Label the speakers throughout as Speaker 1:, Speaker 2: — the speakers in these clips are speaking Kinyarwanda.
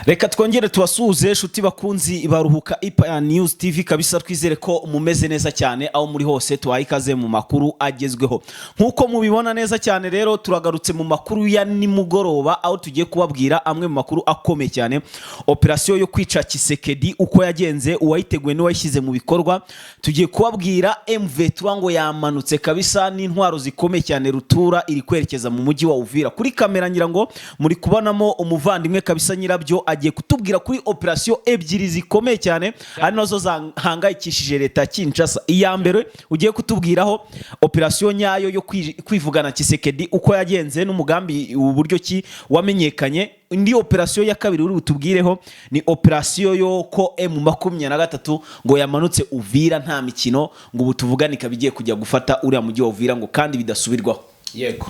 Speaker 1: Reka twongere tubasuhuze shuti bakunzi baruhuka Ipa News TV kabisa twizere ko mumeze neza cyane aho muri hose tuhaye ikaze mu makuru agezweho nkuko mubibona neza cyane rero turagarutse mu makuru ya nimugoroba aho tugiye kubabwira amwe mu makuru akomeye cyane operation yo kwica Tshisekedi uko yagenze uwayiteguye ni wayishyize mu bikorwa tugiye kubabwira MV3 ngo yamanutse kabisa n'intwaro zikomeye cyane rutura iri kwerekeza mu mujyi wa Uvira kuri kamera ngira ngo muri kubonamo umuvandimwe kabisa nyirabyo agiye kutubwira kuri operation ebyiri zikomeye cyane ari nazo zahangayikishije leta Kinshasa. Iya mbere ugiye kutubwiraho operation nyayo yo kwivugana Tshisekedi uko yagenze n'umugambi uburyo ki wamenyekanye. Indi operation ya kabiri uri butubwireho ni operation yo ko M23 ngo yamanutse Uvira nta mikino ngo butuvuganika bigiye kujya gufata uriya mujyi wa Uvira ngo kandi bidasubirwaho.
Speaker 2: Yego.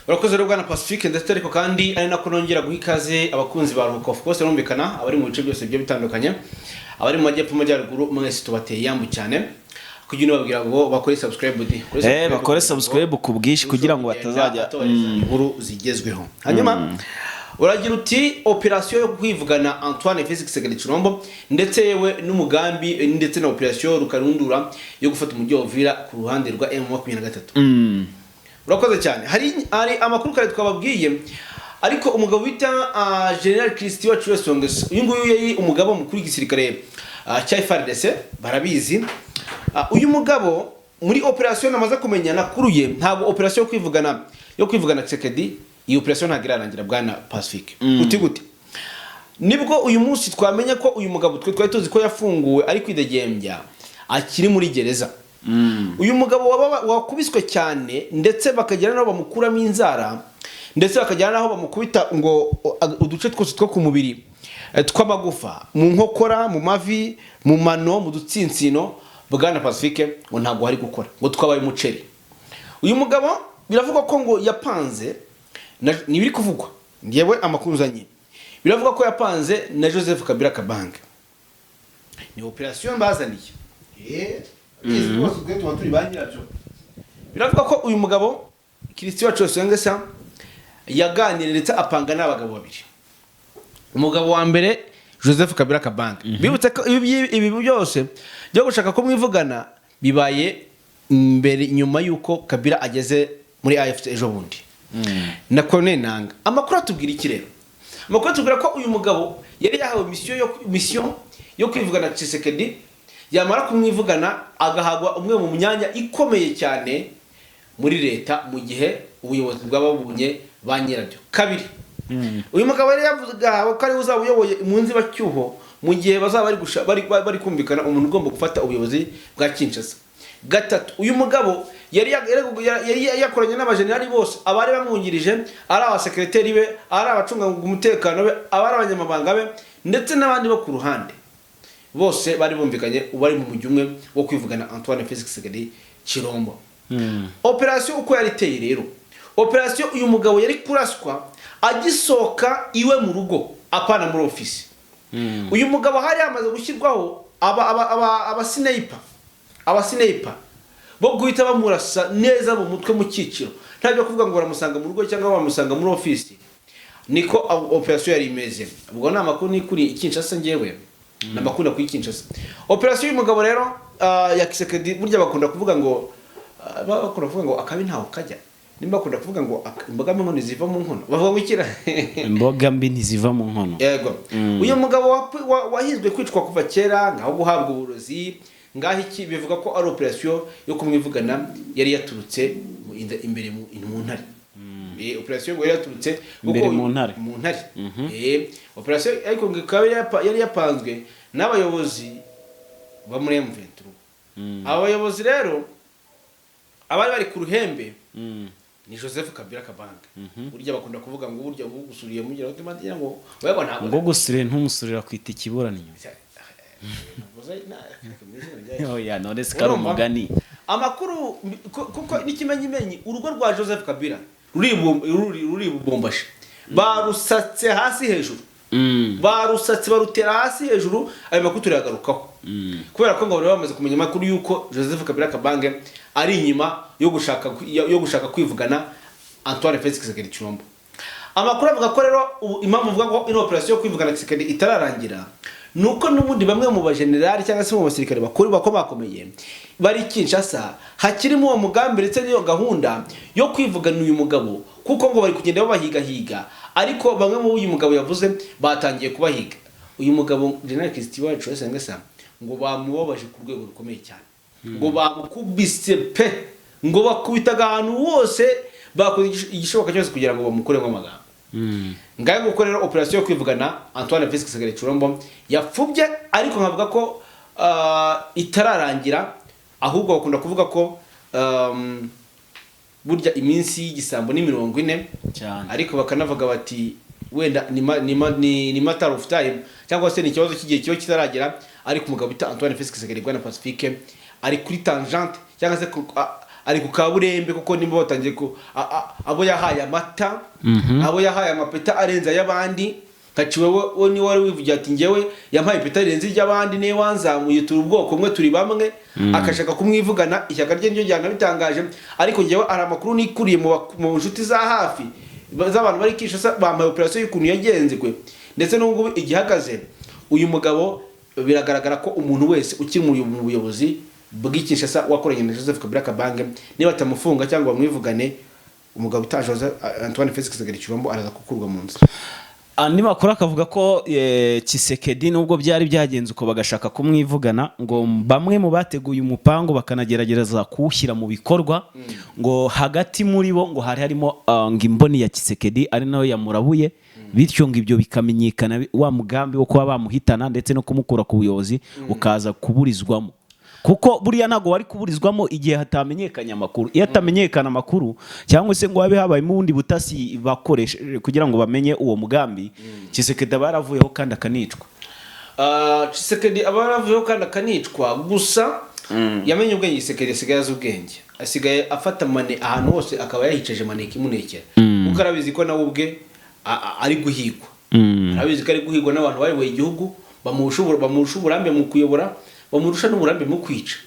Speaker 2: Urakoze rero bwana Pacifique ndetse ariko kandi ari nako nongera guhikaze abakunzi ba Ruhuka of course rumvikana abari mu bice byose byo bitandukanye abari mu majyepfo majyaruguru mwese tubateye yambu cyane kugira babwira ngo bakore subscribe
Speaker 1: bakore subscribe ku bwishi kugira ngo batazajya
Speaker 2: inkuru zigezweho. Hanyuma uragira uti operation yo kwivugana Antoine Félix Tshisekedi Tshilombo ndetse yewe n'umugambi ndetse na operation rukarundura yo gufata umujyi wa Uvira ku ruhande rwa M23. Urakoze cyane hari amakuru kare twababwiye ariko umugabo wita General Christian Chwesonges uyu nguyu yari umugabo mukuru w'igisirikare cya FARDC barabizi. Uyu mugabo muri operation namaze kumenya nakuruye ntabwo operation yo kwivugana Tshisekedi iyi operation ntagirarangira bwana Pacifique. Uti gute nibwo uyu munsi twamenye ko uyu mugabo twari tuzi ko yafunguwe ari kwidegembya akiri muri gereza. Uyu mugabo wakubiswe cyane ndetse bakagera naho bamukuramo inzara ndetse bakagera naho bamukubita ngo uduce twose two ku mubiri tw'amagufa mu nkokora mu mavi mu mano mu dutsinsino bwana Pacifique ngo ntabwo hari gukora ngo twabaye umuceri. Uyu mugabo biravuga ko ngo yapanze ni biri kuvugwa ngewe amakunzanye biravuga ko yapanze na Joseph Kabila Kabange ni operation bazaniye biravuga ko uyu mugabo Christian Chwesonges yaganiriye ndetse apanga n'abagabo babiri. Umugabo wa mbere Joseph Kabila Kabange bibutse ko ibi byose byo gushaka ko mwivugana bibaye mbere nyuma yuko Kabila ageze muri AFC ejo bundi na Colonel Nanga. Amakuru atubwira iki rero? Amakuru atubwira ko uyu mugabo yari yahawe mission yo kwivugana Tshisekedi yamara kumwivugana agahagwa umwe mu myanya ikomeye cyane muri leta mu gihe ubuyobozi bw'ababunye banyirabyo. Kabiri uyu mugabo yari yavuga ko ari uzaba uyoboye impunzi bacyuho mu gihe bazaba bari kumvikana umuntu ugomba gufata ubuyobozi bwa Kinshasa. Gatatu uyu mugabo yari yakoranye n'abajenerali bose abari bamwungirije ari abasekreteri be ari abacunga umutekano be abari abanyamabanga be ndetse n'abandi bo ku ruhande bose bari bumvikanye ubari mu mujyi umwe wo kwivugana Antoine Félix Tshisekedi Tshilombo. Operation uko yari iteye rero operation uyu mugabo yari kuraswa agisoka iwe mu rugo apana muri office. Uyu mugabo hari yamaze gushyirwaho abasniper bo guhita bamurasa neza mu mutwe mu cyiciro ntabyo kuvuga ngo baramusanga mu rugo cyangwa bamusanga muri office. Niko operation yari imeze. Ubwo na makuru ni kuri Kinshasa ngewe namakunda kuri Kinshasa. Operation y'umugabo rero ya Tshisekedi burya bakunda kuvuga ngo akabi ntaho kajya nimba bakunda kuvuga ngo imboga mbi ntiziva mu nkono bavuga ngo ikira
Speaker 1: imboga mbi ntiziva mu nkono.
Speaker 2: Yego. Uyu mugabo wahizwe kwicwa kuva kera ngaho guhabwa uburozi ngaho iki bivuga ko ari operation yo kumwivugana yari yaturutse imbere mu ntare. Operation yari yaturutse
Speaker 1: imbere mu ntare.
Speaker 2: Operation ariko yari yapanzwe n'abayobozi ba muri M23. Abayobozi rero abari bari ku ruhembe ni Joseph Kabila Kabange. Burya bakunda kuvuga ngo burya ugusuriye mugira utemangira ngo wego ntabwo
Speaker 1: ngo gusure ntumusurira kwita ikiburanyo. Oya none sikaro mugani
Speaker 2: amakuru kuko n'ikimenyimenyi urugo rwa Joseph Kabila ruri bubombashe barusatse hasi hejuru barusatse barutera hasi hejuru ayo makuru turagarukaho kubera ko ngo bari bamaze kumenya makuru yuko Joseph Kabila Kabange ari inyuma yo gushaka kwivugana Antoine Félix Tshisekedi Tshilombo. amakuru avuga ko rero impamvu uvuga ko ino operation yo kwivugana Tshisekedi itararangira nuko n'ubundi bamwe mu bajenerali cyangwa se mu basirikare bakuru bakomakomeye bari Kinshasa hakirimo uwo mugambi ndetse n'iyo gahunda yo kwivugana uyu mugabo kuko ngo bari kugenda babahigahiga ariko bamwe mu uyu mugabo yavuze batangiye kubahiga uyu mugabo General Christian wacu Sengesa ngo bamubabaje ku rwego rukomeye cyane ngo bamukubise pe ngo bakubitaga ahantu hose bakoze igishoboka cyose kugira ngo bamukuremo amagambo ngaye guko rero operation yo kwivugana Antoine Felix Tshisekedi Tshilombo yapfubye ariko nkavuga ko itararangira ahubwo bakunda kuvuga ko burya iminsi y'igisambo ni 40
Speaker 1: cyane
Speaker 2: ariko bakanavuga bati wenda ni matter of time cyangwa se ni ikibazo kigiye cyo kitaragera ariko umugabo bita Antoine Felix Tshisekedi Bwana Pacifique ari kuri tangente cyangwa se ari ku kaburembe kuko nimba batangiye ko abo yahaye amata abo yahaye amapeta arenza y'abandi kaciwe wo ni wari wivugira ati ngewe yampaye peta arenza y'abandi ne wanzamuye turi ubwoko umwe turi bamwe akashaka kumwivugana ishyaka rye ryo ryana bitangaje ariko ngewe ari amakuru nikuriye mu nshuti za hafi z'abantu bari Kinshasa bambaye operation y'ukuntu yagenze kwe ndetse n'ubwo igihagaze uyu mugabo biragaragara ko umuntu wese ukiri mu buyobozi bw'Kinshasa wakoranye na Joseph Kabila Kabange niba tamufunga cyangwa bamwivugane umugabo utajoza Antoine Felix Tshisekedi Tshilombo araza kukurwa mu nzu
Speaker 1: andi makuru akavuga ko Tshisekedi nubwo byari byagenze uko bagashaka kumwivugana ngo bamwe mu bateguye umupango bakanagerageza kuwushyira mu bikorwa ngo hagati muri bo ngo hari harimo ngo imboni ya Tshisekedi ari nayo yamurabuye bityo ngo ibyo bikamenyekana wa mugambi wo kuba bamuhitana ndetse no kumukura ku buyobozi ukaza kuburizwamo kuko buriya ntago wari kuburizwamo igihe hatamenyekanya amakuru iyo atamenyekana amakuru cyangwa se ngo habe habaye mu bundi butasi bakoresha kugira ngo bamenye uwo mugambi Tshisekedi baravuyeho kandi akanicwa
Speaker 2: Tshisekedi abaravuyeho kandi akanicwa gusa yamenye ubwenge Tshisekedi asigaye azi ubwenge asigaye afata mane ahantu hose akaba yahicaje mane kimunekera kuko arabizi ko nawe ubwe ari guhigwa arabizi ko ari guhigwa n'abantu bayoboye igihugu bamurusha uburambe mu kuyobora bamurusha n'uburambe mu kwica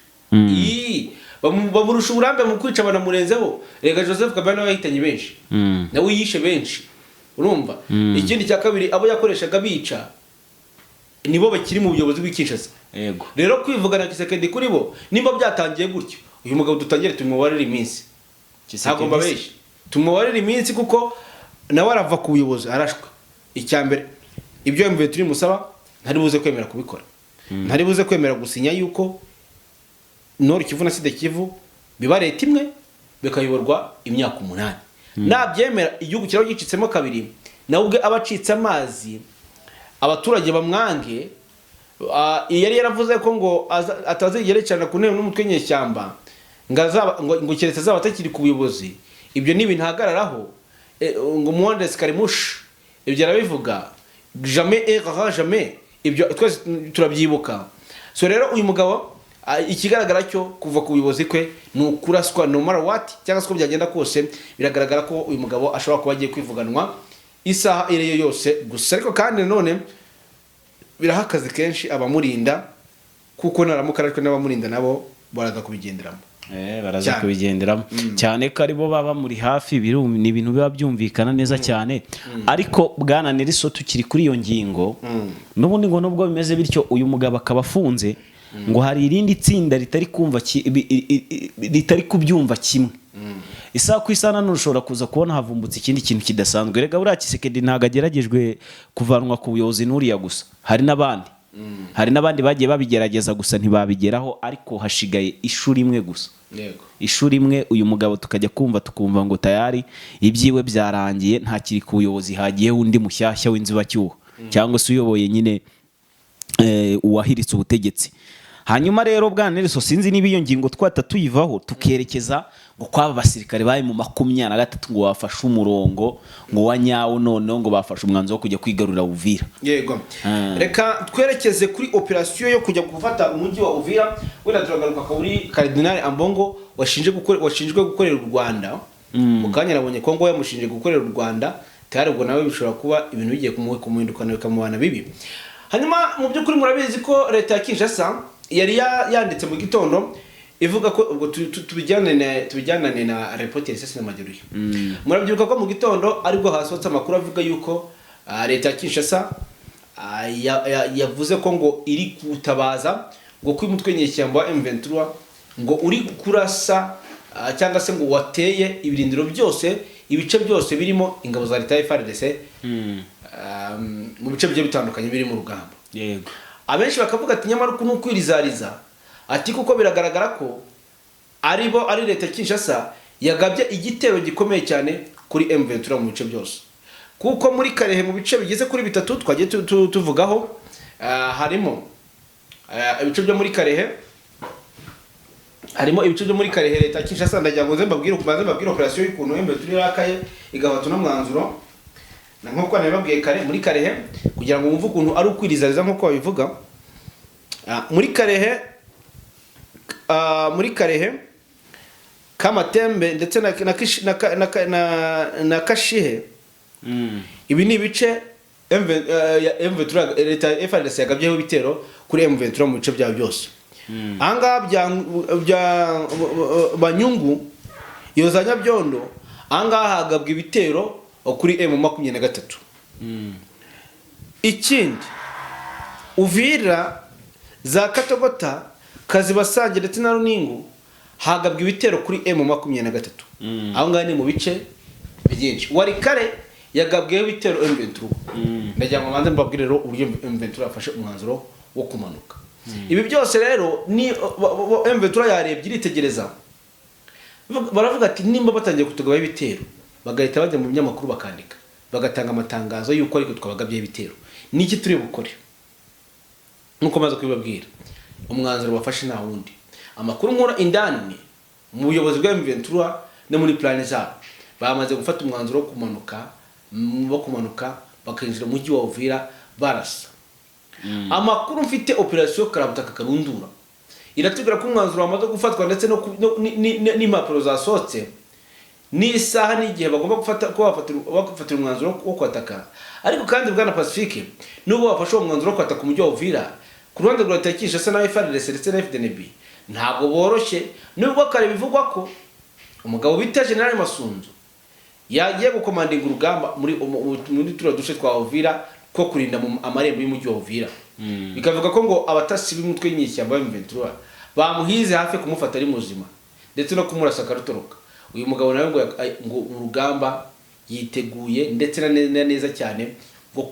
Speaker 2: bamurusha uburambe mu kwica banamurenzeho rega Joseph Kabila nawe yahitanye benshi nawe yishe benshi urumva ikindi cya kabiri abo yakoreshaga bica nibo bakiri mu buyobozi bw'Kinshasa
Speaker 1: yego
Speaker 2: rero kwivugana Tshisekedi kuri bo nimba byatangiye gutyo uyu mugabo dutangire tumubarira iminsi agomba benshi tumubarira iminsi kuko nawe arava ku buyobozi arashwe icyambere ibyo mvuye turi musaba ntari buze kwemera kubikora ntari buze kwemera gusinya yuko Nord Kivu na Sud Kivu biba leta imwe bikayoborwa imyaka 8 nabyemera igihugu kiraho gicitsemo kabiri nawe ubwe abacitse amazi abaturage bamwange yari yaravuze ko ngo atazigerecyana ku ntebe n'umutwe nyeshyamba ngo keretse zaba atakiri ku buyobozi ibyo nibi ntagararaho ngo Mwande Skarimush ibyo arabivuga jamais jamais ibyo twese turabyibuka so rero uyu mugabo ikigaragara cyo kuva ku buyobozi kwe ni ukuraswa no matter what cyangwa se ko byagenda kose biragaragara ko uyu mugabo ashobora kuba agiye kwivuganwa isaha iriyo yose gusa ariko kandi none birahakaze kenshi abamurinda kuko naramuka ariko n'abamurinda nabo baraza kubigenderamo
Speaker 1: baraza kubigenderamo cyane ko aribo baba muri hafi ni ibintu biba byumvikana neza cyane ariko bwana Nelson tukiri kuri iyo ngingo n'ubundi ngo nubwo bimeze bityo uyu mugabo akaba afunze ngo hari irindi tsinda ritari kubyumva kimwe isaha ku isaha n'ushobora kuza kubona havumbutse ikindi kintu kidasanzwe rega buriya Tshisekedi ntago ageragejwe kuvanwa ku buyobozi n'uriya gusa hari n'abandi bagiye babigerageza gusa ntibabigeraho ariko hashigaye ishuri imwe gusa ishuri imwe uyu mugabo tukajya tukumva ngo tayari ibyiwe byarangiye nta kiri ku buyobozi hagiye undi mushyashya w'inzibacyuho cyangwa se uyoboye nyine uwahiritse ubutegetsi hanyuma rero bwana Nelson sinzi niba iyo ngingo tuyivaho tukerekeza ngo kwaba basirikare bari mu 23 ngo bafashe umurongo ngo wanyawo none ngo bafashe umwanzo wo kujya kwigarurira Uvira
Speaker 2: yego reka twerekeze kuri operation yo kujya gufata umujyi wa Uvira wenda turagaruka kuri Cardinal Ambongo washinjwe gukorera u Rwanda mukanya nabonye ko ngo yamushinje gukorera u Rwanda tayari ubwo nawe bishobora kuba ibintu bigiye kumuhindukana bikamubana bibi hanyuma mu by'ukuri murabizi ko leta ya Kinshasa yari yanditse mu gitondo ivuga ko ubwo tubijyanane na reporter sese na mageruye murabyibuka ko mu gitondo aribwo hasohotse amakuru avuga yuko leta ya Kinshasa yavuze ko ngo iri gutabaza ngo kwimutwe nyeshyamba wa M23 ngo uri kurasa cyangwa se ngo wateye ibirindiro byose ibice byose birimo ingabo za leta ya FARDC mu bice bigiye bitandukanye biri mu rugamba.
Speaker 1: Yego.
Speaker 2: Abenshi bakavuga ati nyamara uko nukwirizariza ati kuko biragaragara ko ari leta Kinshasa yagabye igitero gikomeye cyane kuri M23 mu bice byose. Kuko muri Karehe mu bice bigeze kuri bitatu twagiye tuvugaho harimo ibice byo muri Karehe leta Kinshasa ndagira ngo mbabwire operation y'ukuntu M23 yakaye igahata n'umwanzuro nkuko nababwiye kare muri Karehe kugira ngo mumve ukuntu ari ukwirizariza nkuko babivuga muri Karehe Kamatembe ndetse na Kashihe ibi ni ibice M23 leta FARDC yagabyeho ibitero kuri M23 mu bice byayo byose anga bya Banyungu yozanya byondo anga hagabwa ibitero kuri M23 ikindi Uvira za Katogota Kazibasange ndetse na Runingu hagabwa ibitero kuri M23 aho ngani mu bice byinshi Warikare yagabweho ibitero M23 ndagira ngo manze mbabwire rero uburyo M23 afashe umwanzuro wo kumanuka ibi byose rero ni M23 yarebye iritegereza baravuga ati nimba batangiye kutugaba ibitero bagahita bajya mu binyamakuru bakandika bagatanga amatangazo yuko ariko twabagabye ibitero niki turi bukore nuko maze kubibabwira umwanzuro bafashe nta wundi amakuru nkora indani mu buyobozi bwa M23 no muri plan zabo bamaze gufata umwanzuro wo kumanuka bakinjira mu mujyi wa Uvira barasa amakuru mfite operation Karabutaka Karundura iratubwira ko umwanzuro wamaze gufatwa ndetse n'impapuro zasohotse n'isaha n'igihe bagomba bafatira umwanzuro wo kwataka ariko kandi bwana Pacifique nubwo bafashe umwanzuro wo kwataka umujyi wa Uvira ku ruhande rwa leta ya Kinshasa na FARDC ndetse na FDNB ntabwo boroshye nubwo kare bivugwa ko umugabo bita General Masunzu yagiye gukomandinga urugamba muri turo duce twa Uvira ko kurinda amarembo y'umujyi wa Uvira bikavuga ko ngo abatasi b'umutwe nyishyamba M23 bamuhize hafi kumufata ari muzima ndetse no kumurasa karutoroka uyu mugabo nawe ngo urugamba yiteguye ndetse na neza cyane ngo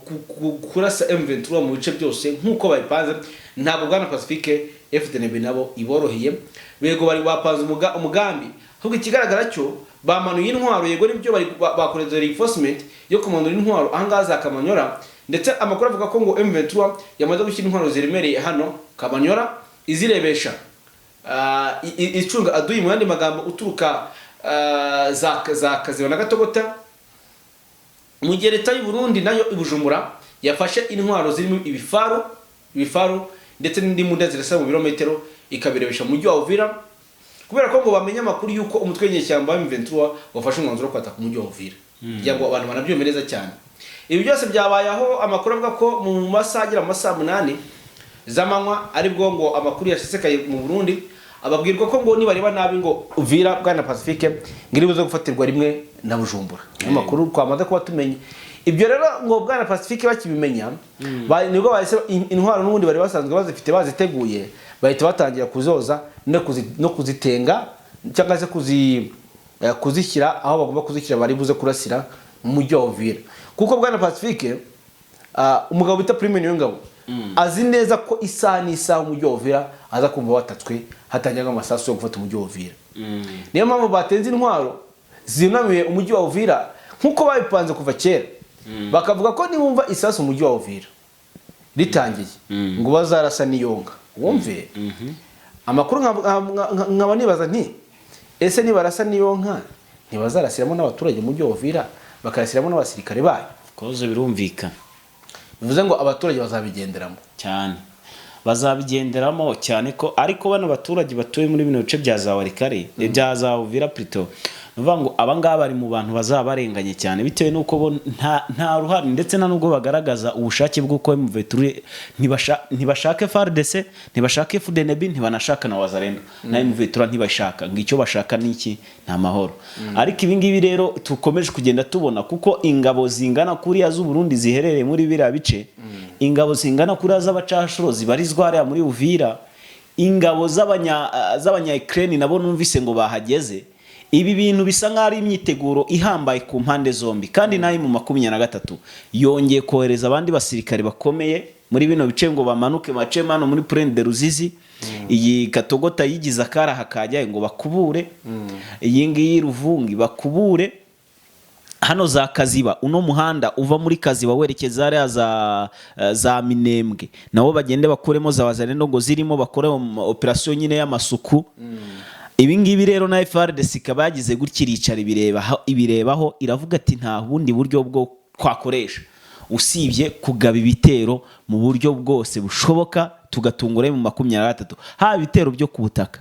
Speaker 2: kurasa M23 mu bice byose nkuko bayipanze ntabwo bwana Pacifique FDNB nabo iboroheye bego bari bapanze umugambi ahubwo ikigaragara cyo bamanuye intwaro yego nibyo bari bakoreza reinforcement yo kumanura intwaro ahangaza Kamanyora ndetse amakuru avuga ko ngo M23 yamaze gushyira intwaro ziremereye hano Kamanyora izirebesha icunga aduyi mu yandi magambo uturuka za Kaziba na Gatogota mu gihe leta y'u Burundi nayo ibujumbura yafashe intwaro zirimo ibifaru ndetse n'indi munda zirasa mu birometero ikabirebesha mu mujyi wa Uvira kubera ko ngo bamenye amakuru yuko umutwe nyeshyamba M23 wafashe umwanzuro wo kwataka umujyi wa Uvira kugira ngo abantu banabyumereza cyane ibi byose byabayeho amakuru avuga ko mu masagira mu masaha 8 z'amanywa aribwo ngo amakuru yashesekaye mu Burundi ababwirwa ko ngo nibareba nabi ngo Uvira bwana Pacifique ngiri buze gufatirwa rimwe na Bujumbura amakuru twamaze kuba tumenye ibyo rero ngo bwana Pacifique bakibimenya nibwo bahise intwaro n'ubundi bari basanzwe bazifite baziteguye bahita batangira kuzoza no kuzitenga cyangwa se kuzishyira aho bagomba kuzishyira bari buze kurasira mu mujyi wa Uvira kuko bwana Pacifique umugabo bita Prime Niyongabo azi neza ko isaha n'isaha umujyi wa Uvira aza kumva watatswe hatanyaga amasasu yo gufata umujyi wa Uvira niyo mpamvu batenze intwaro zinamiye umujyi wa Uvira nkuko babipanze kuva kera bakavuga ko nibumva isasu umujyi wa Uvira ritangiye ngo bazarasa niyonga wumve amakuru nkaba nibaza nti ese nibarasa niyonka ntibazarasiramo n'abaturage mu mujyi wa Uvira bakarasiramo n'abasirikare bayo
Speaker 1: koze birumvikana
Speaker 2: bivuze ngo abaturage bazabigenderamo
Speaker 1: cyane bazabigenderamo cyane ko ariko bano baturage batuye muri bino bice bya za Warikare bya za Uvira plutôt nuvuga ngo abangaba bari mu bantu bazaba barenganye cyane bitewe nuko bo nta ruhare ndetse na nubwo bagaragaza ubushake bw'uko M23 ntibashaka FARDC ntibashaka FDNB ntibanashaka na Wazalendo na M23 ntibashaka ngicyo bashaka niki nta mahoro ariko ibi ngibi rero tukomeje kugenda tubona kuko ingabo zingana kuri z'u Burundi ziherereye muri biriya bice ingabo zingana kuri z'abacashuro zibarizwa hariya muri Uvira ingabo z'abanya Ukraine nabo numvise ngo bahageze ibi bintu bisa nk'ari imyiteguro ihambaye ku mpande zombi kandi nayo mu 23 yongeye kohereza abandi basirikare bakomeye muri bino bice ngo bamanuke macemano muri Plaine de Ruzizi iyi Katogota yigiza kara hakajya ngo bakubure iyi ngiyi Ruvungi bakubure hano za Kaziba uno muhanda uva muri Kaziba werekeza ari za Minembwe nabo bagende bakoremo za Wazalendo ngo zirimo bakore operation nyine y'amasuku ibi ngibi rero na FARDC ikaba yagize gutya ibirebaho iravuga ati nta bundi buryo bwo kwakoresha usibye kugaba ibitero mu buryo bwose bushoboka tugatungura mu 23 haba ibitero byo ku butaka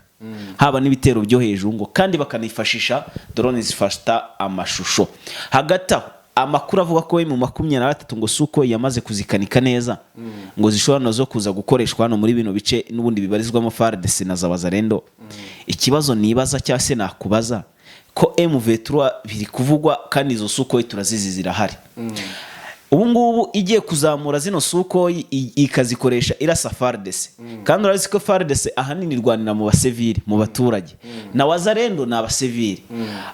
Speaker 1: haba n'ibitero byo hejuru ngo kandi bakanifashisha drone zifata amashusho hagati aho amakuru avuga ko mu 23 ngo suko yamaze kuzikanika neza ngo zishobora nazo kuza gukoreshwa hano muri bino bice n'ubundi bibarizwamo FARDC na Wazalendo ikibazo nibaza cyase nakubaza ko M23 biri kuvugwa kandi izo suko turazizi zirahari ubu ngubu igiye kuzamura zino suko ikazikoresha irasa FARDC kandi urazi ko FARDC ahanini rwanira mu basivili mu baturage na Wazalendo na abasivili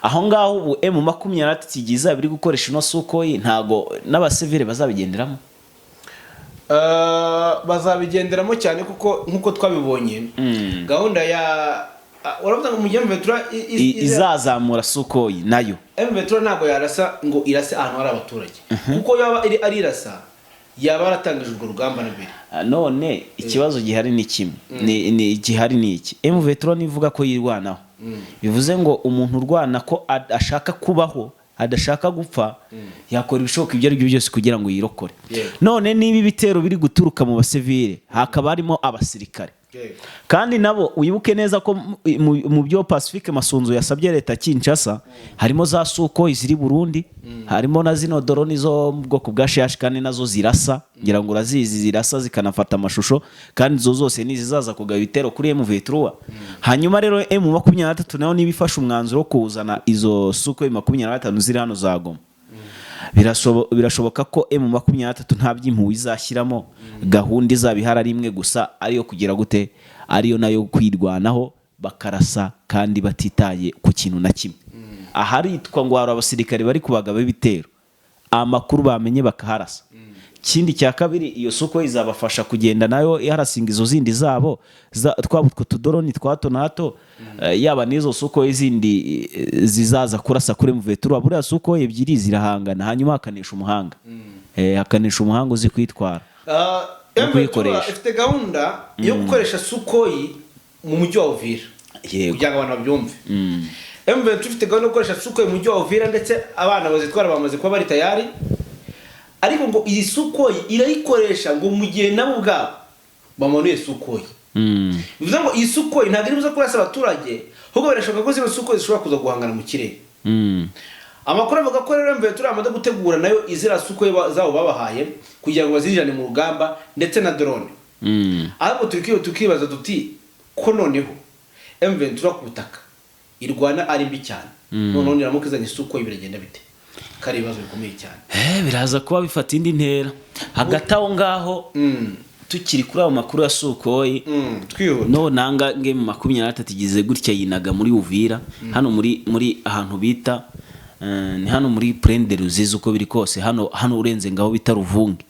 Speaker 1: aho ngaho ubu M23 kigiza biri gukoresha ino suko ntago n'abasivili bazabigenderamo
Speaker 2: bazabigenderamo cyane kuko nkuko twabibonye gahunda ya uravuga ngo mu M23
Speaker 1: izazamura suko nayo
Speaker 2: M23 ntago yarasa ngo irase ahantu hari abaturage kuko yaba ari irasa yaba aratangije urwo rugamba nabere
Speaker 1: none ikibazo gihari ni kimwe ni gihari ni iki M23 nivuga ko yirwanaho bivuze ngo umuntu urwana ko ashaka kubaho adashaka gupfa yakora ibishoboka ibyo ari byo byose kugira ngo yirokore none niba ibitero biri guturuka mu basivile hakaba harimo abasirikare kandi nabo uyibuke neza ko mu byo Pacifique Masunzu yasabye leta Kinshasa harimo za suko iziri Burundi harimo na zino drone zo mu bwoko bwa Shash kandi nazo zirasa ngira ngo urazizi zirasa zikanafata amashusho kandi zo zose nizizaza kugaba ibitero kuri M23 hanyuma rero M23 nayo nibifasha umwanzuro kuzana izo suko 25 ziri hano za Goma birashoboka ko M23 nta by'impuwe izashyiramo gahunda izabihara rimwe gusa ariyo kugira gute ariyo nayo kwirwanaho bakarasa kandi batitaye ku kintu na kimwe aharitwa ngo hari abasirikare bari kubagaba ibitero amakuru bamenye bakaharasa kindi cya kabiri iyo suko izabafasha kugenda nayo iharasinga izo zindi zabo twabutwe tudoroni twato nato yaba nizo suko izindi zizaza kurasa kuri M23 buriya suko ebyiri zirahangana hanyuma hakanisha umuhanga hakanisha umuhanga uzi kwitwara
Speaker 2: M23 ifite gahunda yo gukoresha suko mu mujyi wa Uvira kugira ngo abantu babyumve M23 ifite gahunda yo gukoresha suko mu mujyi wa Uvira ndetse abana bazitwara bamaze kuba bari tayari ariko ngo iyi suko irayikoresha ngo mu gihe nabo bwabo bamanuye suko bivuze ngo iyi suko ntabwo iri buza kurasa abaturage ahubwo birashoboka ko zino suko zishobora kuza guhangana mu kirere amakuru avuga ko rero M23 amaze gutegura nayo izira suko zabo babahaye kugira ngo bazinjirane mu rugamba ndetse na drone ahubwo tukibaza tuti ko noneho M23 ku butaka irwana ari mbi cyane none niramukizanye suko biragenda bite kari ibibazo bikomeye cyane
Speaker 1: biraza kuba bifata indi ntera hagati aho ngaho tukiri kuri ayo makuru ya Sukoyi no nanga nge mu 23 igize gutya yinaga muri Uvira hano muri ahantu bita ni hano muri Plaine de Ruzizi uko biri kose hano urenze ngaho bita Ruvungi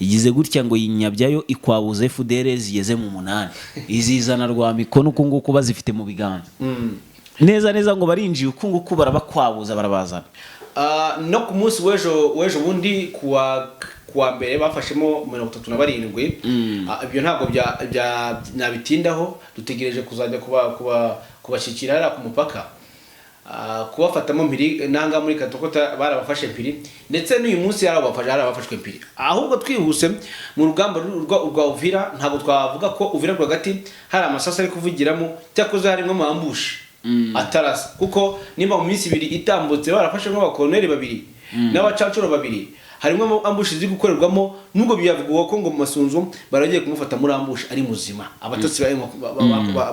Speaker 1: igize gutya ngo yinyabyayo ikwabuza FDR zigeze mu 8 izizana rwa mikono uko nguko bazifite mu biganza neza ngo barinjiye uko nguko barabakwabuza barabazana
Speaker 2: no ku munsi wejo bundi kuwa mbere bafashemo 37 ibyo ntabwo nabitindaho dutegereje kuzajya kubashikira ara ku mupaka kubafatamo mpiri nanga muri Katogota barabafashe mpiri ndetse n'uyu munsi yarabafashwe mpiri ahubwo twihuse mu rugamba rwa Uvira ntabwo twavuga ko Uvira rwagati hari amasasa ari kuvugiramo cyakoze harimo ambushi atarasa kuko niba mu minsi 2 itambutse barafashe nk'abakoloneli 2 n'abacancuro 2 harimo ambushi ziri gukorerwamo nubwo biyavugwa ko ngo mu Masunzu baragiye kumufata muri ambushi ari muzima abatasi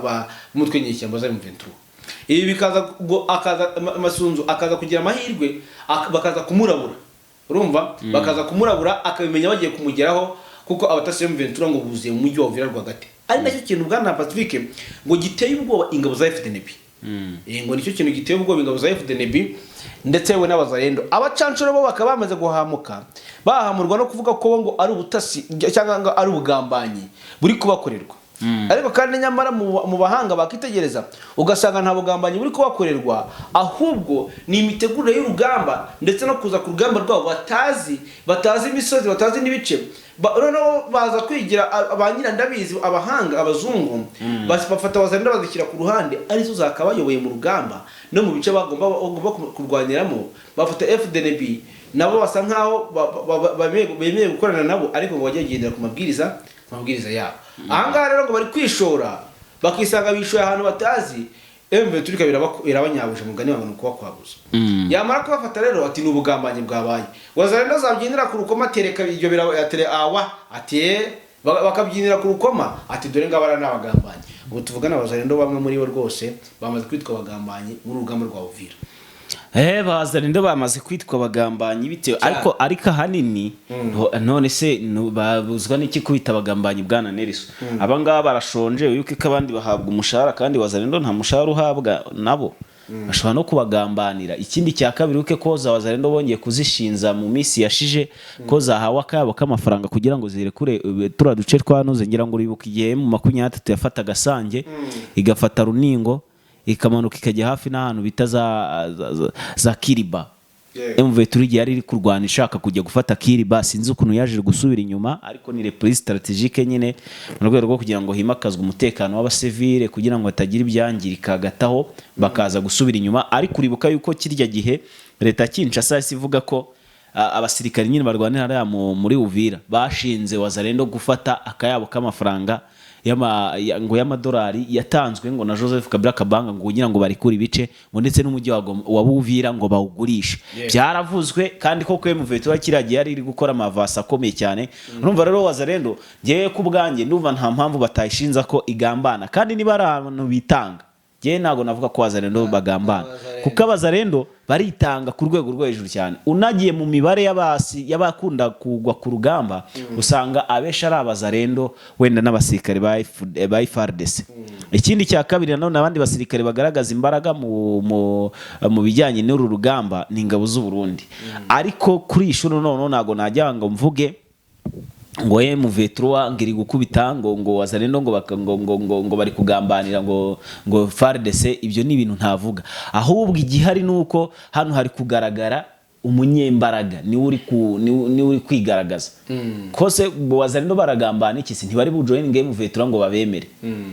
Speaker 2: ba mutwe nyishyamba za M23 ibi bikaza akaza Masunzu akaza kugira amahirwe bakaza kumurabura urumva bakaza kumurabura akabimenya bagiye kumugeraho kuko abatasi M23 ngo buzuye mu mujyi wa Uvira rwagati ari nacyo kintu bwana Pacifique ngo giteye ubwoba ingabo za FDNB ngo nicyo kintu giteye ubwoba ingabo za FDNB ndetse we n'abazarendo abacancuro bo bakaba bamaze guhamuka bahamurwa no kuvuga ko ngo ari ubutasi cyangwa ngo ari ubugambanyi buri kubakorerwa ariko kandi nyamara mu bahanga bakitegereza ugasanga nta bugambanyi buri kubakorerwa ahubwo ni imitegurire y'urugamba ndetse no kuza ku rugamba rwabo batazi imisozi batazi n'ibice noneho baza kwigira abanyira ndabizi abahanga abazungu bafata abazarendo bazishyira ku ruhande arizo zakabayoboye mu rugamba no mu bice bagomba kurwaniramo bafata FDNB nabo basa nkaho bemeye gukorana nabo ariko ngo bajye kugendera ku mabwiriza yabo ahangaha rero ngo bari kwishora bakisanga bishoye ahantu batazi M23 irabanyabuje mugani wangu nuko bakwabuza yamara kubafata rero ati n'ubugambanyi bwabaye wazarendo zabyinira ku rukoma tereka ibyo birayatere awa ati bakabyinira ku rukoma ati dore ngabara n'abagambanyi ubu tuvugana abazarendo bamwe muri bo rwose bamaze kwitwa abagambanyi muri urugamba rwa Uvira
Speaker 1: bazarendo bamaze kwitwa abagambanyi bitewe ariko hanini none se babuzwa n'iki kubita abagambanyi bwana Nelson abangaba barashonje yuko abandi bahabwa umushahara kandi wazarendo nta mushahara uhabwa nabo bashobora no kubagambanira ikindi cya kabiri uke ko wazarendo bongeye kuzishinza mu minsi yashije ko zahawe akayabo k'amafaranga kugira ngo zirekure tura duce twanoze ngira ngo uribuka igihe mu 23 yafata gasange igafata Runingo ikamanuka ikajya hafi n'ahantu bita za Kiriba M23 yari iri kurwana ishaka kujya gufata Kiriba sinzi ukuntu yaje gusubira inyuma ariko ni reprise strategique nyine mu rwego rwo kugira ngo himakazwe umutekano w'abasivile kugira ngo atagira ibyangirika gataho bakaza gusubira inyuma ariko uribuka yuko kirya gihe leta Kinshasa ivuga ko abasirikari nyine barwanira hariya muri Uvira bashinze wazarendo gufata akayabo k'amafaranga ngo y'amadolari yatanzwe ngo na Joseph Kabila Kabanga ngo kugira ngo barikure ibice ngo ndetse n'umujyi wa Uvira ngo bawugurishe byaravuzwe kandi koko M23 kiragiye ari gukora amavasa akomeye cyane urumva rero wazarendo ngiye ku bwanjye ndumva nta mpamvu batayishinza ko igambana kandi niba ari abantu bitanga ngiye nago navuga ko wazarendo bagambana kuko abazarendo baritanga ku rwego rwo hejuru cyane unagiye mu mibare y'abakunda kugwa ku rugamba usanga abesha ari abazarendo wenda n'abasirikare ba FARDC ikindi cya kabiri nanone abandi basirikare bagaragaza imbaraga mu bijyanye n'uru rugamba ni ingabo z'u Burundi ariko kuri ishuro none nago najya ngo mvuge ngo M23 ngiri gukubita ngo wazarendo ngo bari kugambanira ngo FARDC ibyo ni ibintu ntavuga ahubwo igihari nuko hano hari kugaragara umunyembaraga ni uri kwigaragaza kose wazarendo baragambana iki ntibari bu join M23 ngo babemere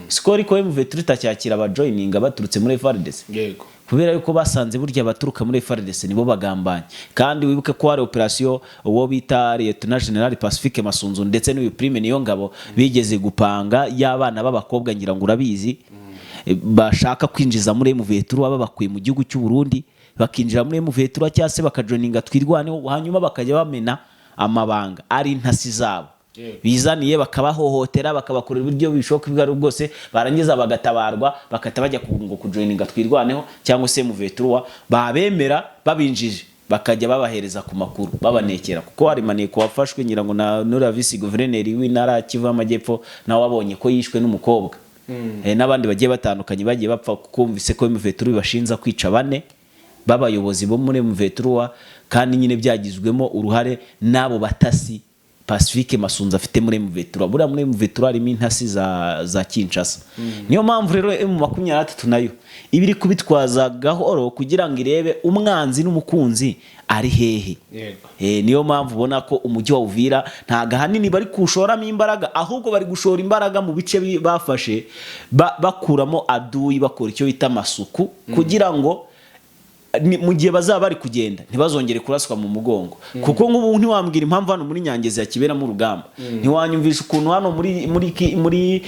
Speaker 1: skori ko M23 tacyakira aba joining baturutse muri FARDC
Speaker 2: yego
Speaker 1: kubera yuko basanze burya baturuka muri FARDC nibo bagambanye kandi wibuke ko hari operation uwo bita Lieutenant General Pacifique Masunzu ndetse n'uyu Prime niyo ngabo bigeze gupanga y'abana b'abakobwa ngira ngo urabizi bashaka kwinjiza muri M23 babakuye mu gihugu cy'u Burundi bakinjira muri M23 cyase bakajoninga twirwaneho hanyuma bakajya bamena amabanga ari intasi zabo bizaniye bakabahohotera bakabakorera uburyo bishoka bwari bwose barangiza bagatabarwa bakata bajya kujoininga twirwaneho cyangwa se M23 babemera babinjije bakajya babahereza ku makuru babanekera kuko hari maneko wafashwe ngira ngo na vice gouverneur w'intara Kivu y'Amajyepfo nawe wabonye ko yishwe n'umukobwa n'abandi bagiye batandukanye bagiye bapfa kumvise ko M23 bashinza kwica bane babayobozi bo muri M23 kandi nyine byagizwemo uruhare nabo batasi Pacifique Masunzu afite muri M23 buriya muri M23 harimo intasi za Kinshasa niyo mpamvu rero M23 nayo ibiri kubitwaza gahoro kugira ngo irebe umwanzi n'umukunzi ari hehe niyo mpamvu ubona ko umujyi wa Uvira nta gahanini bari kushoramo imbaraga ahubwo bari gushora imbaraga mu bice bafashe bakuramo aduyi bakora icyo bita masuku kugira ngo mu gihe bazaba bari kugenda ntibazongere kuraswa mu mugongo kuko nk'ubu ntiwambwira impamvu hano muri Nyangezi hakiberamo urugamba ntiwanyumvisha ukuntu hano muri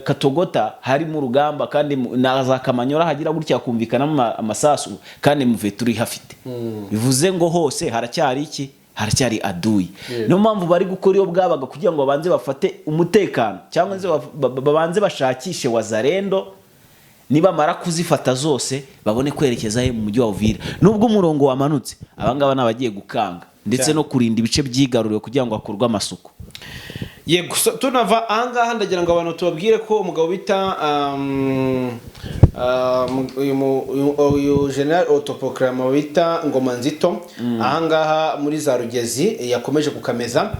Speaker 1: Katogota harimo urugamba kandi na za Kamanyora hagira gutya kumvikanamo amasasu kandi Muveti uri hafite bivuze ngo hose haracyari iki haracyari aduyi niyo mpamvu bari gukora iyo bwabaga kugira ngo babanze bafate umutekano cyangwa babanze bashakishe Wazalendo nibamara kuzifata zose babone kwerekeza mu mujyi wa Uvira nubwo umurongo wamanutse abangaba nabagiye gukanga ndetse no kurinda ibice byigaruriwe kugira ngo akurwe amasuku.
Speaker 2: Yego tunava ahangaha ndagira ngo abantu tubabwire ko umugabo bita uyu general autoproclame bita Ngoma Nzito ahangaha muri za Rugezi yakomeje kukameza.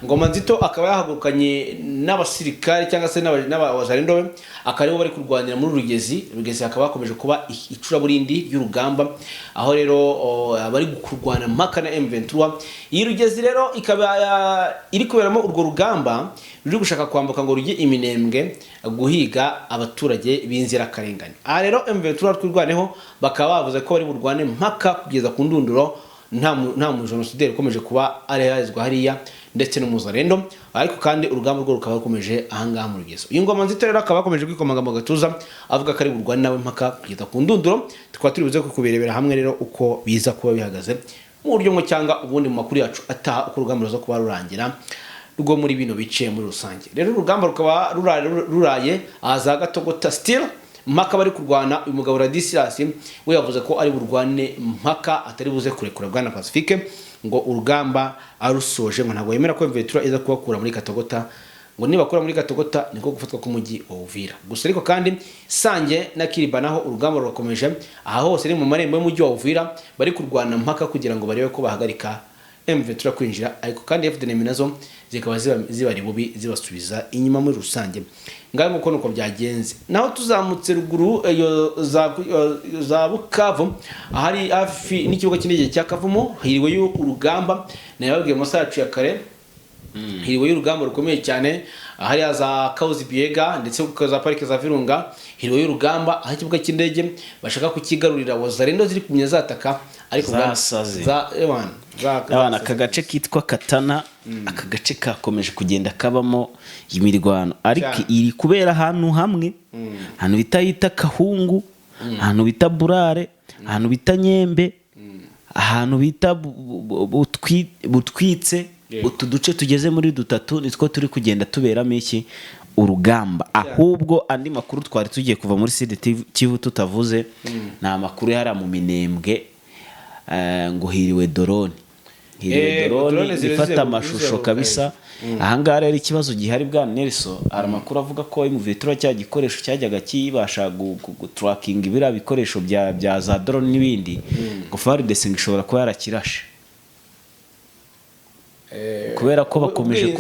Speaker 2: Ngoma Nzito akaba yahagurukanye n'abasirikare cyangwa se n'abazalendo akaribo bari kurwanira muri Rugezi akaba yakomeje kuba icuraburindi y'urugamba aho rero bari kurwana mpaka na M23. Iyi Rugezi rero ikaba iri kuberamo urwo rugamba ruri gushaka kwambuka ngo rujye Iminembwe guhiga abaturage b'inzira karengane. Aha rero M23 twirwaneho bakaba bavuze ko bari burwane mpaka kugeza ku ndunduro nta mu genocidaire ukomeje kuba arehazwa hariya ndetse no muzarendo ariko kandi urugamba rwo rukaba rukomeje ahangaha mu Rugezo. Uyu Ngoma Nzito rero akaba akomeje kwikomanga mu gatuza avuga ko ari burwane nawe mpaka kugeza ku ndunduro. Tukaba turi buze kukubirebera hamwe rero uko biza kuba bihagaze mu buryo mwe cyangwa ubundi mu makuru yacu ataha uko urugamba ruza kuba rurangira rwo muri bino bice muri rusange. Rero urugamba rukaba ruraye aza Gatogota still mpaka bari kurwana. Uyu mugabo Radisilas we yavuze ko ari burwane mpaka atari buze kurekura Bwana Pacifique ngo urugamba arusoje ngo ntabwo yemera ko M23 iza kubakura muri Katogota ngo nibakura muri Katogota niko gufatwa ku mujyi wa Uvira gusa. Ariko kandi Sange na Kiriba naho urugamba rurakomeje aha hose ni mu marembo y'umujyi wa Uvira bari kurwana mpaka kugira ngo barebe ko bahagarika M23 kwinjira ariko kandi FDLR nazo zikaba zibari bubi zibasubiza inyuma muri rusange. Ngaho muko nuko byagenze. Naho tuzamutse ruguru za Bukavu ahari hafi n'ikibuga kinege cya Kavumo hiriwe y'urugamba nayababwiye mu sacu ya kare hiriwe y'urugamba rukomeye cyane ahari za Kauzi Biega ndetse za parike za Virunga hiriwe y'urugamba aho ikibuga cy'indege bashaka kukigarurira Wazalendo ziri kumenya zataka ariko za
Speaker 1: abana aka gace kitwa Katana aka gace kakomeje kugenda kabamo imirwano ariko iri kubera ahantu hamwe ahantu bita Kahungu ahantu bita Burare ahantu bita Nyembe ahantu bita Butwitse utu duce tugeze muri dutatu nitwo turi kugenda tuberamo iki urugamba. Ahubwo andi makuru twari tugiye kuva muri Sud Kivu tutavuze na makuru yari mu Minembwe ngo hiriwe drone zifata amashusho kabisa. Ahangaha rero ikibazo gihari bwa Nelson hari amakuru avuga ko M23 cya gikoresho cyajyaga kibasha tracking ibira bikoresho bya za drone n'ibindi ngo FARDC ishobora kuba yarakirashe kubera ko bakomeje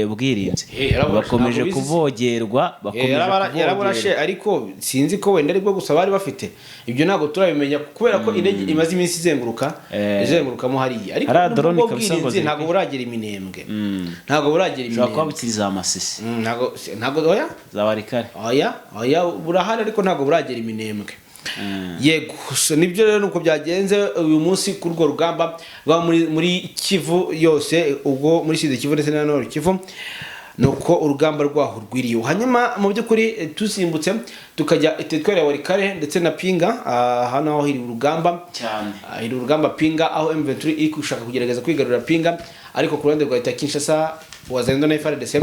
Speaker 1: ubwirinzi bakomeje kuvogerwa
Speaker 2: yaraburashe ariko sinzi ko wenda aribwo gusa bari bafite ibyo ntago turabimenya kubera ko indege imaze iminsi izengurukamo hariya ariko ubwirinzi ntago buragera Iminembwe ntago buragera Iminembwe
Speaker 1: ushobora kubitiriza amasisi
Speaker 2: ntago oya
Speaker 1: zabarikare
Speaker 2: oya burahari ariko ntago buragera Iminembwe. Yego nibyo rero nuko byagenze uyu munsi kuri urwo rugamba rwa muri Kivu yose ubwo muri Sud Kivu ndetse na Nord Kivu nuko urugamba rwaho rwiriyo. Hanyuma mu by'ukuri tusimbutse tukajya Etetwere ya Warikare ndetse na Pinga hano aho hiri urugamba
Speaker 1: cyane
Speaker 2: hiri urugamba Pinga aho M23 iri gushaka kugerageza kwigarurira Pinga ariko ku ruhande rwa Leta Kinshasa Wazalendo na FARDC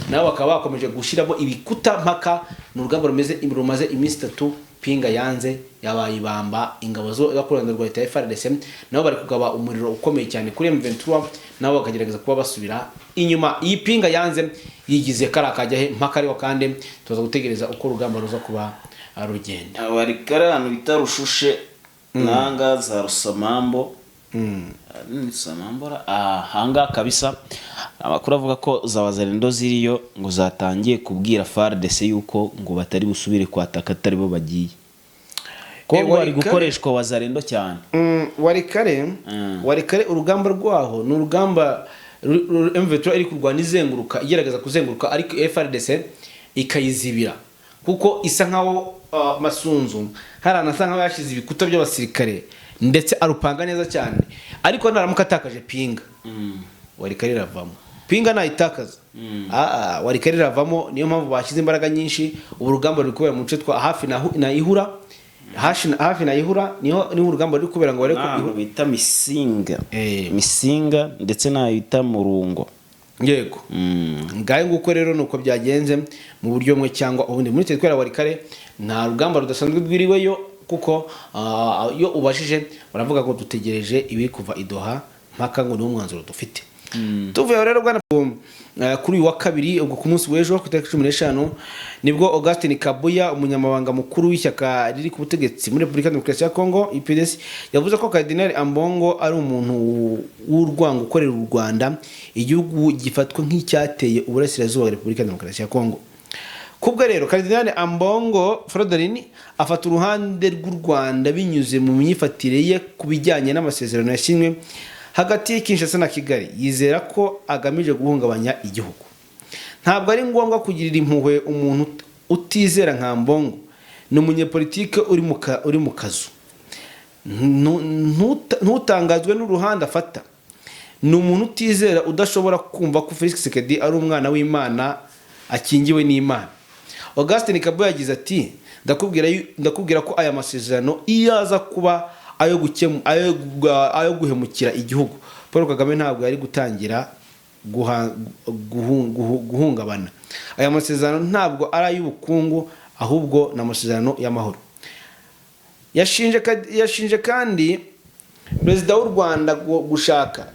Speaker 2: nabo bakaba bakomeje gushiramo ibikuta mpaka n'urugamba rumaze iminsi 3 Pinga yanze yabayibamba ingabo zo gakuranda rwa Leta FARDC nabo bari kugaba umuriro ukomeye cyane kuri M23 nabo bakagerageza kuba basubira inyuma. Iyi Pinga yanze yigize karakajya he mpaka ariko kandi tuza gutegereza uko rugamba ruza kuba rugenda.
Speaker 1: Warikare hano bitarushushe nanga za Rusamambo Samambora hanga kabisa amakuru avuga ko za Wazalendo ziriyo ngo zatangiye kubwira FARDC yuko ngo batari busubire kwataka atari bo bagiye ko bari gukoreshwa Wazalendo cyane.
Speaker 2: Warikare urugamba rwaho ni urugamba M23 iri kurwana izenguruka igerageza kuzenguruka ariko FARDC ikayizibira kuko isa nkaho Masunzu hari anasa nkaho yashize ibikuta by'abasirikare ndetse arupanga neza cyane, ariko naramuka atakaje pinga Walikale iravamo, pinga nayitakaza Walikale iravamo. Niyo mpamvu bashyize imbaraga nyinshi. Ubu rugamba ruri kubera mu duce twa hafi na Ihura, hafi na Ihura niho urugamba ruri kubera ngo bareko
Speaker 1: bita Misinga ndetse nayo bita Murungo.
Speaker 2: Yego. Ngaye nguko rero nuko byagenze mu buryo bumwe cyangwa ubundi muri teritwari ya Walikale. Nta rugamba rudasanzwe rwiriweyo kuko iyo ubashije baravuga ko dutegereje ibiri kuva Idoha mpaka ngo niwo mwanzuro dufite. Tuvuye rero bwana kuri uyu wa kabiri ubwo ku munsi w'ejo ku itariki 15 nibwo Augustin Kabuya umunyamabanga mukuru w'ishyaka riri ku butegetsi muri Repubulika Demokarasi ya Kongo IPDC yavuze ko Cardinal Ambongo ari umuntu w'urwango ukorera u Rwanda, igihugu gifatwa nk'icyateye uburasirazuba bwa Repubulika Demokarasi ya Kongo. Kubwo rero Cardinal Ambongo Frodeline afata uruhande rw'u Rwanda binyuze mu myifatire ye kubijyanye n'amasezerano yashyinwe hagati y'Kinshasa na Kigali. Yizera ko agamije guhungabanya igihugu. Ntabwo ari ngombwa kugirira impuhwe umuntu utizera nka Ambongo. Ni umunyepolitike uri mu kazu. Ntutangazwe n'uruhande afata. Ni umuntu utizera udashobora kumva ko Felix Tshisekedi ari umwana w'Imana akingiwe n'Imana. Augustin Kabuya yagize ati ndakubwira ko aya masezerano iyaza kuba ayo guhemukira igihugu, Paul Kagame ntabwo yari gutangira guhungabana. Aya masezerano ntabwo ari ay'ubukungu ahubwo ni amasezerano y'amahoro. Yashinje kandi Perezida w'u Rwanda gushaka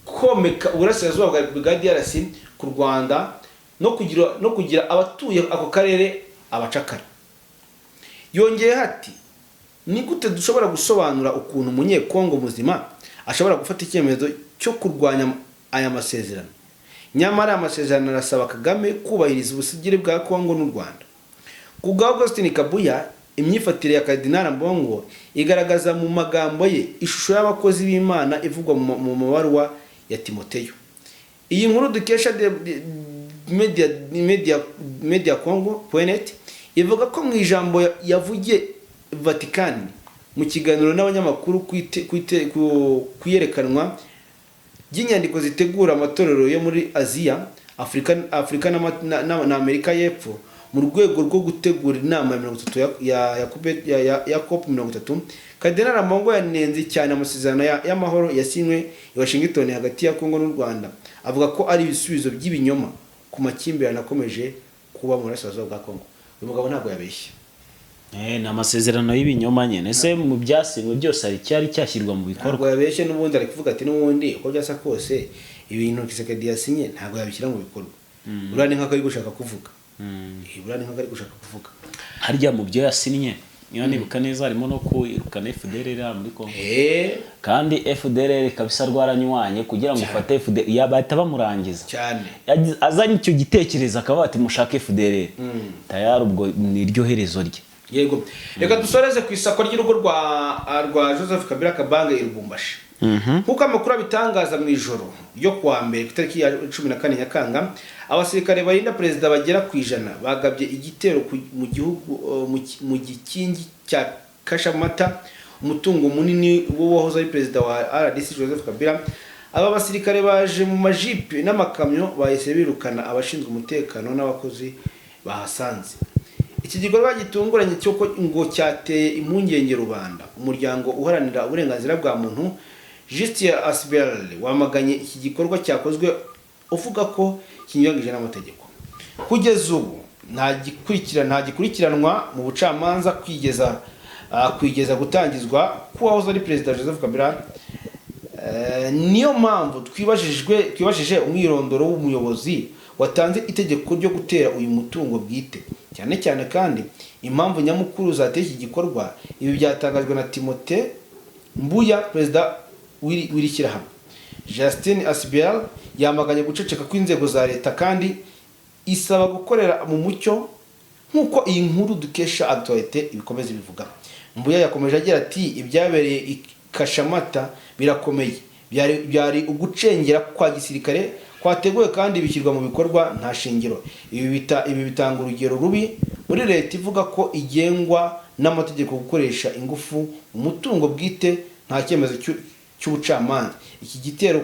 Speaker 2: komeka uburasirazuba bwa DRC ku Rwanda no kugira abatuye ako karere abacakara. Yongeye ati ni gute dushobora gusobanura ukuntu umunyekongo muzima ashobora gufata icyemezo cyo kurwanya aya masezerano, nyamara amasezerano arasaba Kagame kubahiriza ubusugire bwa Kongo n'u Rwanda. Kubwa Augustin Kabuya imyifatire ya Cardinal Ambongo igaragaza mu magambo ye ishusho y'abakozi b'Imana ivugwa mu mabaruwa ya Timoteyo. Iyi nkuru dukesha media Congo.net ivuga ko mu ijambo yavugiye Vatican mu kiganiro n'abanyamakuru kuyerekanwa ry'inyandiko zitegura amatorero yo muri Aziya, Afrika na Amerika y'Epfo mu rwego rwo gutegura inama ya COP30, Cardinal Ambongo yanenze cyane amasezerano y'amahoro yasinywe i Washington hagati ya Kongo n'u Rwanda. Avuga ko ari ibisubizo by'ibinyoma ku makimbirane akomeje kuba mu burasirazuba bwa Kongo. Uyu mugabo ntabwo yabeshye.
Speaker 1: Ni amasezerano y'ibinyoma nyene. Ese mu byasinywe byose ari cyari cyashyirwa mu bikorwa.
Speaker 2: Ntabwo yabeshye n'ubundi ari kuvuga ati n'ubundi uko byasa kose ibintu Tshisekedi yasinye ntabwo yabishyira mu bikorwa. Urane nk'ako ari gushaka kuvuga. Urane nk'ako ari gushaka kuvuga.
Speaker 1: Harya mu byo yasinye niyo nibuka neza harimo no kwirukana FDLR muri Kongo. Kandi FDLR kabisa rwaranywanye kugira ngo ufate FDLR yabahita bamurangiza
Speaker 2: cyane.
Speaker 1: Azanye icyo gitekerezo akaba ati mushake FDLR. Tayari ubwo ni ryo herezo rye.
Speaker 2: Yego. Reka dusoreze ku isako ry'urugo rwa Joseph Kabila Kabange i Lubumbashi. Nkuko amakuru abitangaza mu ijoro ryo kuwa mbere ku itariki ya 14 Nyakanga, abasirikare barinda perezida bagera ku 100 bagabye igitero mu gihugu mu gikingi cya Kashamata, umutungo munini wo wahoze ari perezida wa RDC Joseph Kabila. Aba basirikare baje mu majipe n'amakamyo bahise birukana abashinzwe umutekano n'abakozi bahasanze. Iki gikorwa gitunguranye cyoko ngo cyateye impungenge rubanda. Umuryango uharanira uburenganzira bwa muntu Justin Asbel wamaganye iki gikorwa cyakozwe uvuga ko kinyuranyije n'amategeko. Kugeza ubu nta gikurikiranwa mu bucamanza kwigeza gutangizwa kuwahoze ari perezida Joseph Kabila. Niyo mpamvu twibajije umwirondoro w'umuyobozi watanze itegeko ryo gutera uyu mutungo bwite, cyane cyane kandi impamvu nyamukuru zateye iki gikorwa. Ibi byatangajwe na Timote Mbuya, perezida w'irikirahamwe. Justin Asbel yamaganye guceceka kw'inzego za leta kandi isaba gukorera mu mucyo nkuko iyi nkuru dukesha Actualité ibikomeza bivuga. Mbuya yakomeje agira ati ibyabereye i Kashamata birakomeye, byari ugucengera kwa gisirikare kwateguwe kandi bishyirwa mu bikorwa nta shingiro. Ibi bitanga urugero rubi muri leta ivuga ko igengwa n'amategeko gukoresha ingufu umutungo bwite nta cyemezo cy'ubucamanza. Iki gitero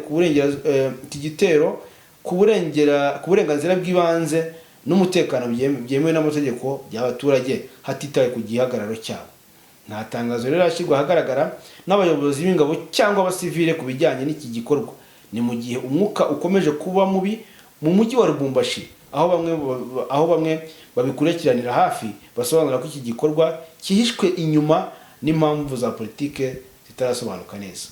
Speaker 2: ku burenganzira bw'ibanze n'umutekano byemewe n'amategeko y'abaturage hatitawe ku gihagararo cyabo. Nta tangazo rero rashyirwa ahagaragara n'abayobozi b'ingabo cyangwa abasivile ku bijyanye n'iki gikorwa. Ni mu gihe umwuka ukomeje kuba mubi mu mujyi wa Lubumbashi, aho bamwe babikurikiranira hafi basobanura ko iki gikorwa kihishwe inyuma n'impamvu za politike zitarasobanuka neza.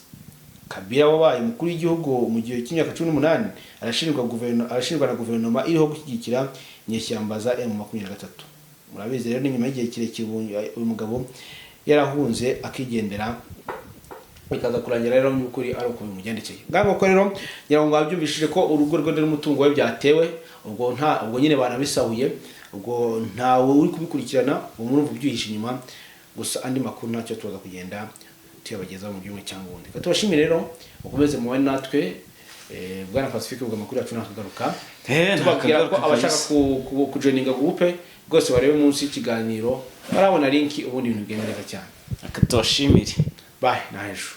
Speaker 2: Kabila wabaye umukuru w'igihugu mu gihe cy'imyaka 18 arashinjwa na guverinoma iriho gushyigikira inyeshyamba za M23. Murabizi rero n'inyuma y'igihe kirekire uyu mugabo yarahunze akigendera, bikaza kurangira rero mu kuri ari uko bimugendekeye. Ngango ko rero ngira ngo babyumvishije ko urugo rwe n'umutungo we byatewe, ubwo nyine banabisahuye, ubwo ntawe uri kubikurikirana, ubu murumva byuhishe inyuma. Gusa andi makuru ntacyo tuza kugenda tuyabagezaho mu byumwe cyangwa ubundi. Katubashimire rero ukomeze muwe natwe bwana Pacifique, ubwo makuru yacu nakagaruka tubabwira ko abashaka kujoininga groupe rwose barebe munsi y'ikiganiro barabona link, ubundi ibintu bigenda neza cyane.
Speaker 1: Akatubashimire.
Speaker 2: Bye na ejo.